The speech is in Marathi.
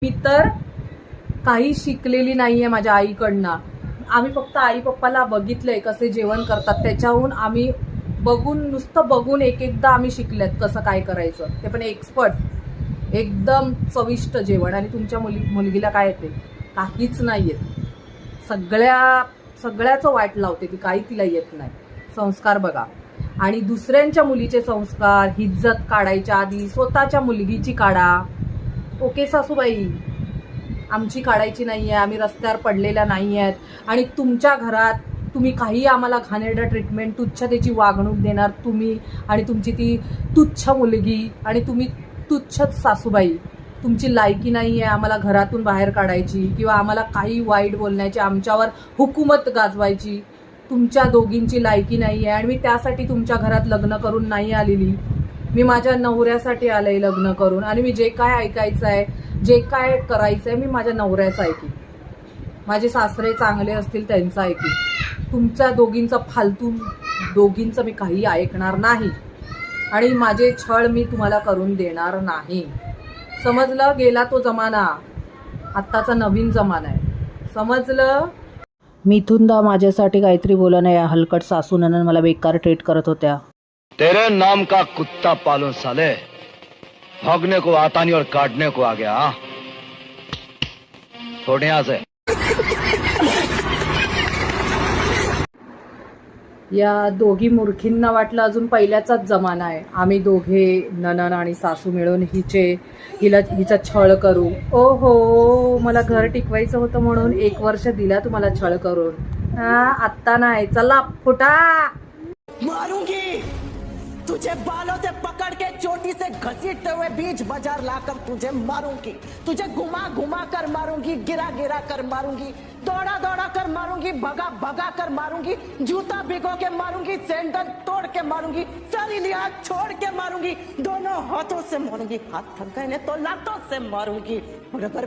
मी तर काही शिकलेली नाहीये माझ्या आईकडनं. आम्ही फक्त आई पप्पाला बघितलंय कसे जेवण करतात, त्याच्याहून आम्ही बघून, नुसतं बघून एक एकदा आम्ही शिकलेत कसं काय करायचं, ते पण एक्सपर्ट, एकदम चविष्ट जेवण. आणि तुमच्या मुलगीला काय येते? काहीच नाही येत. सगळ्याचं वाट लावते ती, काही तिला येत नाही. संस्कार बघा. आणि दुसऱ्यांच्या मुलीचे संस्कार, इज्जत काढायच्या आधी स्वतःच्या मुलगीची काढा. ओके सासूबाई, आमची काढायची नाही आहे. आम्ही रस्त्यावर पडलेल्या नाही आहेत. आणि तुमच्या घरात तुम्ही काही आम्हाला घाणेरडा ट्रीटमेंट, तुच्छतेची वागणूक देणार तुम्ही आणि तुमची ती तुच्छ मुलगी, आणि तुम्ही तुच्छच सासूबाई. तुमची लायकी नाही आहे आम्हाला घरातून बाहेर काढायची किंवा आम्हाला काही वाईट बोलण्याची, आमच्यावर हुकूमत गाजवायची. तुमच्या दोघींची लायकी नाही आहे. आणि मी त्यासाठी तुमच्या घरात लग्न करून नाही आलेली. मी माझ्या नवऱ्यासाठी आलंय लग्न करून. आणि मी जे काय ऐकायचं आहे, जे काय करायचं आहे, मी माझ्या नवऱ्याचं ऐकी. माझे सासरे चांगले असतील त्यांचं ऐकी. तुमच्या दोघींचं फालतू दोघींचं मी काही ऐकणार नाही. आणि माझे छळ मी तुम्हाला करून देणार नाही. समजलं? गेला तो जमाना, आत्ताचा नवीन जमाना आहे. समजलं? मिथुनदा माझ्यासाठी काहीतरी बोला नाही. हलकट सासू ननंद मला बेकार ट्रीट करत होत्या. तेरे नाम का कुत्ता पालो साले, भौंकने को आता नहीं और काटने को आ गया. हाँ, छोड़ यहाँ से. या दोघी मूर्खींना वाटलं अजून पहिल्याचाच जमाना आहे. आम्ही दोघे ननन आणि सासू मिळून हिचा छळ करू. ओ हो, मला घर टिकवायचं होतं म्हणून 1 वर्ष दिला तुम्हाला छळ करून. आत्ता नाही. चला फुटा. मारूंगी तुझे, बालों से पकड़ के चोटी से घसीटते हुए बीच बाजार लाकर तुझे मारूंगी. तुझे घुमा घुमा कर मारूंगी, गिरा गिरा कर मारूंगी, दौड़ा दौड़ा कर मारूंगी, भगा भगा कर मारूंगी, जूता भिगो के मारूंगी, सैंडल तोड़ के मारूंगी, सारी लिहाज छोड़ के मारूंगी, दोनों हाथों से मारूंगी, हाथ थक गए ने तो लातों से मारूंगी. और अगर